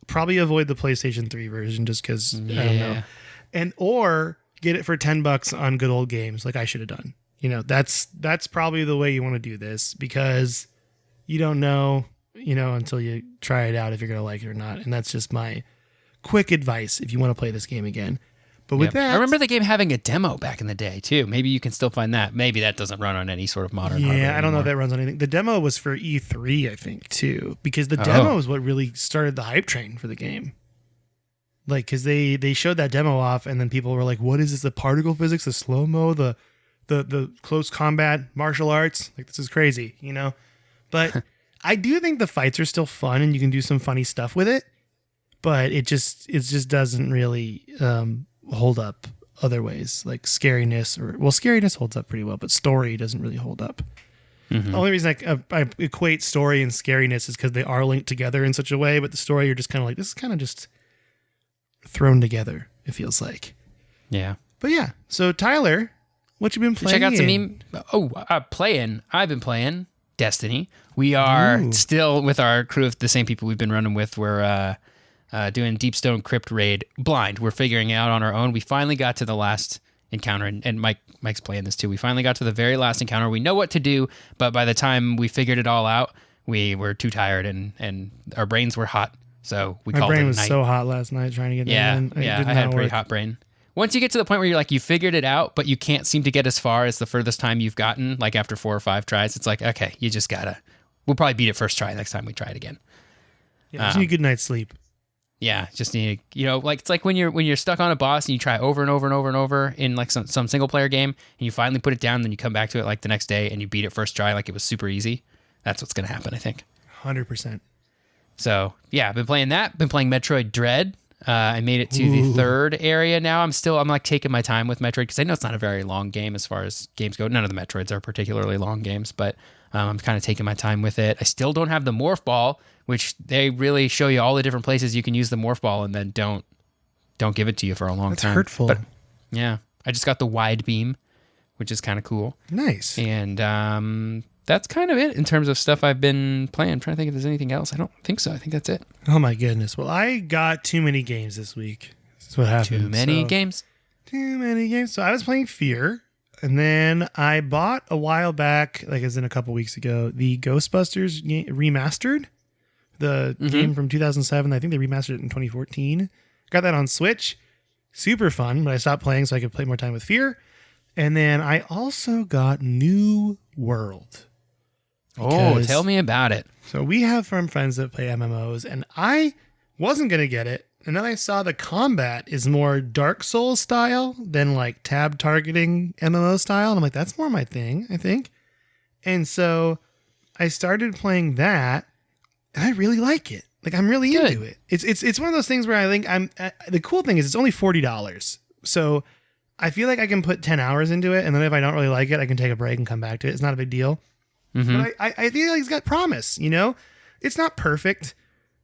Probably avoid the PlayStation 3 version just because I don't know. Or get it for $10 on good old games like I should have done. That's probably the way you want to do this because you don't know, until you try it out if you're going to like it or not. And that's just my quick advice if you want to play this game again. But with that, I remember the game having a demo back in the day too. Maybe you can still find that. Maybe that doesn't run on any sort of modern hardware. Yeah, I don't know if that runs on anything. The demo was for E3, I think, too, because the demo is what really started the hype train for the game. Like, because they showed that demo off, and then people were like, "What is this? The particle physics, the slow mo, the close combat, martial arts? Like, this is crazy, But I do think the fights are still fun, and you can do some funny stuff with it. But it just doesn't really hold up other ways, like scariness scariness holds up pretty well, but story doesn't really hold up. Mm-hmm. The only reason I equate story and scariness is because they are linked together in such a way, but the story you're just kind of like, this is kind of just thrown together, it feels like. Yeah. But yeah, so Tyler, what you been playing? Check out some I've been playing Destiny. We are still with our crew of the same people we've been running with. We're doing Deepstone Crypt Raid blind. We're figuring it out on our own. We finally got to the last encounter, and Mike's playing this too. We finally got to the very last encounter. We know what to do, but by the time we figured it all out, we were too tired and our brains were hot. So we called it a night. My brain was so hot last night trying to get that in. I had a pretty hot brain. Once you get to the point where you're like, you figured it out, but you can't seem to get as far as the furthest time you've gotten, like after 4 or 5 tries, it's like, okay, you just we'll probably beat it first try next time we try it again. Yeah, just need a good night's sleep. Yeah, just need, like it's like when you're stuck on a boss and you try over and over and over and over in like some single player game, and you finally put it down, then you come back to it like the next day and you beat it first try like it was super easy. That's what's going to happen, I think. 100%. So yeah, I've been playing that. Been playing Metroid Dread. I made it to the third area now. I'm like taking my time with Metroid because I know it's not a very long game as far as games go. None of the Metroids are particularly long games, but I'm kind of taking my time with it. I still don't have the Morph Ball, which they really show you all the different places you can use the Morph Ball and then don't give it to you for a long time. That's hurtful. But yeah, I just got the Wide Beam, which is kind of cool. Nice. And that's kind of it in terms of stuff I've been playing. I'm trying to think if there's anything else. I don't think so. I think that's it. Oh my goodness. Well, I got too many games this week. That's what happened. Too many games? Too many games. So I was playing F.E.A.R. And then I bought a while back, like as in a couple weeks ago, the Ghostbusters remastered. The game from 2007. I think they remastered it in 2014. Got that on Switch. Super fun, but I stopped playing so I could play more time with F.E.A.R. And then I also got New World. Oh, tell me about it. So we have friends that play MMOs, and I wasn't going to get it. And then I saw the combat is more Dark Souls style than like tab targeting MMO style. And I'm like, that's more my thing, I think. And so I started playing that, and I really like it. Like, I'm really into it. It's one of those things where I think the cool thing is it's only $40. So I feel like I can put 10 hours into it, and then if I don't really like it, I can take a break and come back to it. It's not a big deal. But I feel like it's got promise, It's not perfect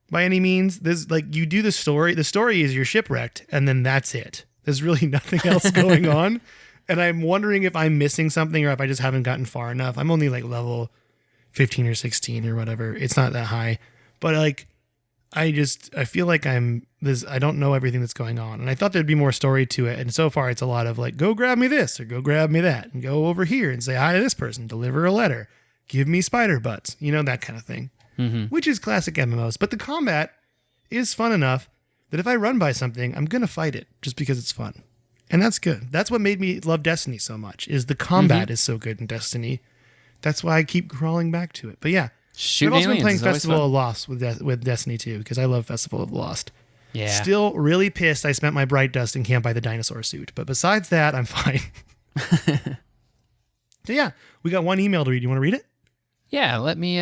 by any means. There's like, you do the story. The story is you're shipwrecked, and then that's it. There's really nothing else going on. And I'm wondering if I'm missing something or if I just haven't gotten far enough. I'm only like level 15 or 16 or whatever. It's not that high. But like, I feel like I don't know everything that's going on. And I thought there'd be more story to it. And so far it's a lot of like, go grab me this or go grab me that and go over here and say hi to this person, deliver a letter, give me spider butts, that kind of thing, which is classic MMOs. But the combat is fun enough that if I run by something, I'm going to fight it just because it's fun. And that's good. That's what made me love Destiny so much, is the combat is so good in Destiny. That's why I keep crawling back to it. But yeah, I've also been playing Festival of Lost with Destiny too, because I love Festival of Lost. Yeah. Still really pissed I spent my Bright Dust and can't buy the dinosaur suit. But besides that, I'm fine. So yeah, we got one email to read. You want to read it? Yeah, let me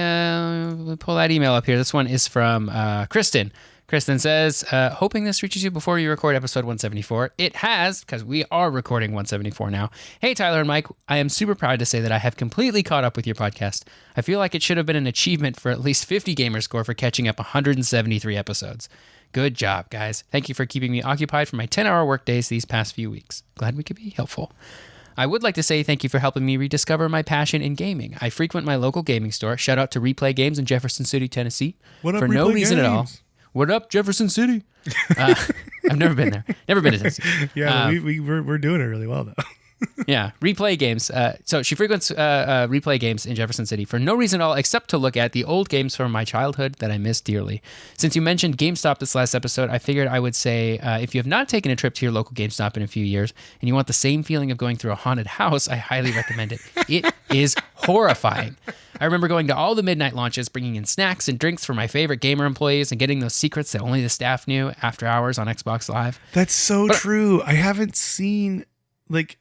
pull that email up here. This one is from Kristen. Kristen says, hoping this reaches you before you record episode 174. It has, because we are recording 174 now. Hey, Tyler and Mike, I am super proud to say that I have completely caught up with your podcast. I feel like it should have been an achievement for at least 50 gamer score for catching up 173 episodes. Good job, guys. Thank you for keeping me occupied for my 10-hour workdays these past few weeks. Glad we could be helpful. I would like to say thank you for helping me rediscover my passion in gaming. I frequent my local gaming store. Shout out to Replay Games in Jefferson City, Tennessee. What up, for no Replay reason at all. Games? What up, Jefferson City? I've never been there. Never been to Tennessee. Yeah, we're doing it really well, though. Yeah, Replay Games. So she frequents Replay Games in Jefferson City for no reason at all except to look at the old games from my childhood that I miss dearly. Since you mentioned GameStop this last episode, I figured I would say if you have not taken a trip to your local GameStop in a few years and you want the same feeling of going through a haunted house, I highly recommend it. It is horrifying. I remember going to all the midnight launches, bringing in snacks and drinks for my favorite gamer employees and getting those secrets that only the staff knew after hours on Xbox Live. That's so true. I haven't seen...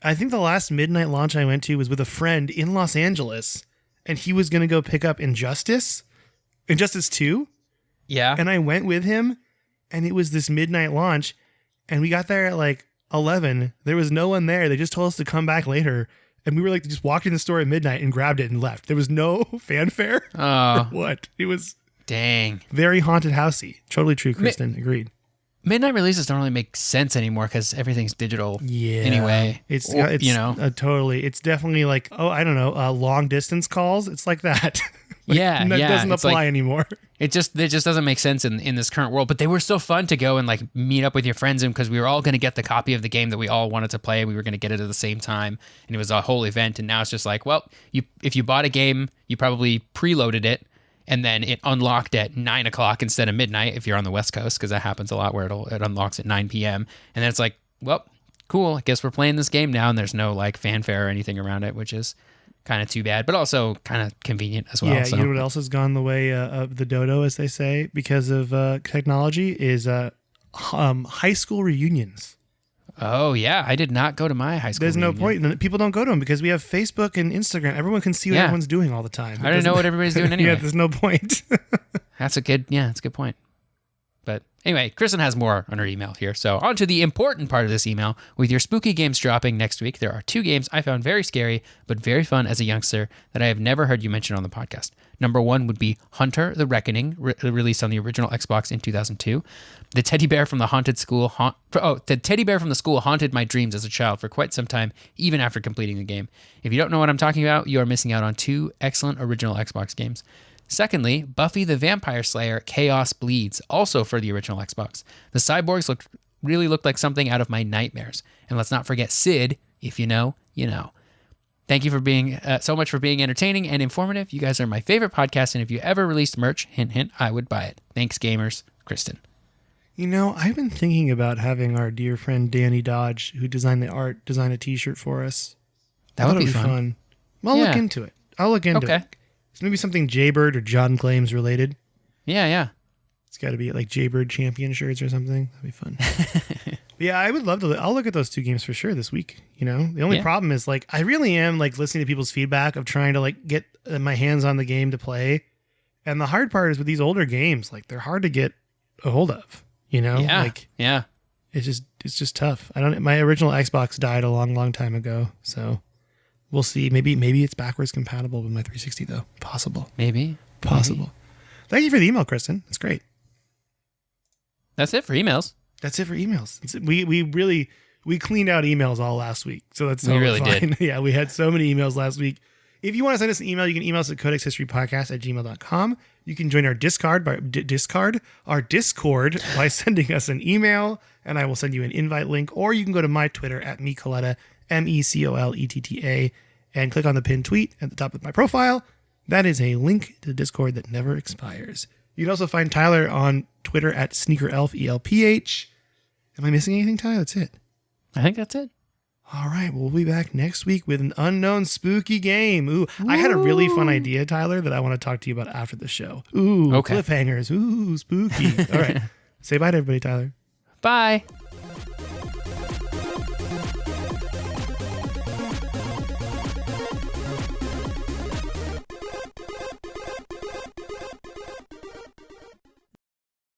I think the last midnight launch I went to was with a friend in Los Angeles, and he was going to go pick up Injustice 2. Yeah. And I went with him, and it was this midnight launch, and we got there at 11. There was no one there. They just told us to come back later, and we were just walked in the store at midnight and grabbed it and left. There was no fanfare. Oh. Or what? It was dang. Very haunted housey. Totally true, Kristen. Agreed. midnight releases don't really make sense anymore because everything's digital Yeah. anyway. It's totally. It's definitely like, I don't know, long distance calls. It's like that. Yeah, that doesn't it's apply like, anymore. It just doesn't make sense in this current world. But they were so fun to go and like meet up with your friends, and because we were all going to get the copy of the game that we all wanted to play, we were going to get it at the same time, and it was a whole event. And now it's just like, well, if you bought a game, you probably preloaded it, and then it unlocked at 9 o'clock instead of midnight if you're on the West Coast, because that happens a lot where it unlocks at 9 p.m. And then it's like, well, cool, I guess we're playing this game now, and there's no like fanfare or anything around it, which is kind of too bad, but also kind of convenient as well. Yeah, so. You know what else has gone the way of the dodo, as they say, because of technology, is high school reunions. Oh, yeah. I did not go to my high school There's reunion. no point. People don't go to them because we have Facebook and Instagram. Everyone can see what everyone's doing all the time. I don't know what everybody's doing anyway. Yeah, there's no point. That's a good point. But anyway, Kristen has more on her email here. So on to the important part of this email. With your spooky games dropping next week, there are 2 games I found very scary, but very fun as a youngster that I have never heard you mention on the podcast. Number 1 would be Hunter the Reckoning, released on the original Xbox in 2002. The teddy bear from the school haunted my dreams as a child for quite some time, even after completing the game. If you don't know what I'm talking about, you are missing out on 2 excellent original Xbox games. Secondly, Buffy the Vampire Slayer Chaos Bleeds, also for the original Xbox. The cyborgs really looked like something out of my nightmares. And let's not forget Sid. If you know, you know. Thank you for being so much for being entertaining and informative. You guys are my favorite podcast, and if you ever released merch, hint, hint, I would buy it. Thanks, gamers. Kristen. You know, I've been thinking about having our dear friend Dani Dodge, who designed the art, design a t-shirt for us. That would be fun. I'll look into it. Okay. So maybe something Jaybird or John Claims related. Yeah. It's got to be like Jaybird champion shirts or something. That'd be fun. Yeah, I would love to. I'll look at those 2 games for sure this week. You know, the only problem is like I really am like listening to people's feedback of trying to like get my hands on the game to play, and the hard part is with these older games, like they're hard to get a hold of. You know, it's just tough. My original Xbox died a long time ago, so. We'll see. Maybe it's backwards compatible with my 360 though. Possible. Maybe. Thank you for the email, Kristen. That's great. That's it for emails. We cleaned out emails all last week, so that's we really fine. did. Yeah, we had so many emails last week. If you want to send us an email, you can email us at codexhistorypodcast@gmail.com. You can join our Discord by sending us an email, and I will send you an invite link. Or you can go to my Twitter at mecoletta, MECOLETTA, and click on the pinned tweet at the top of my profile. That is a link to the Discord that never expires. You can also find Tyler on Twitter at SneakerElf, ELPH. Am I missing anything, Tyler? That's it. I think that's it. All right, we'll be back next week with an unknown spooky game. Ooh, I had a really fun idea, Tyler, that I want to talk to you about after the show. Ooh, okay. Cliffhangers. Ooh, spooky. All right. Say bye to everybody, Tyler. Bye.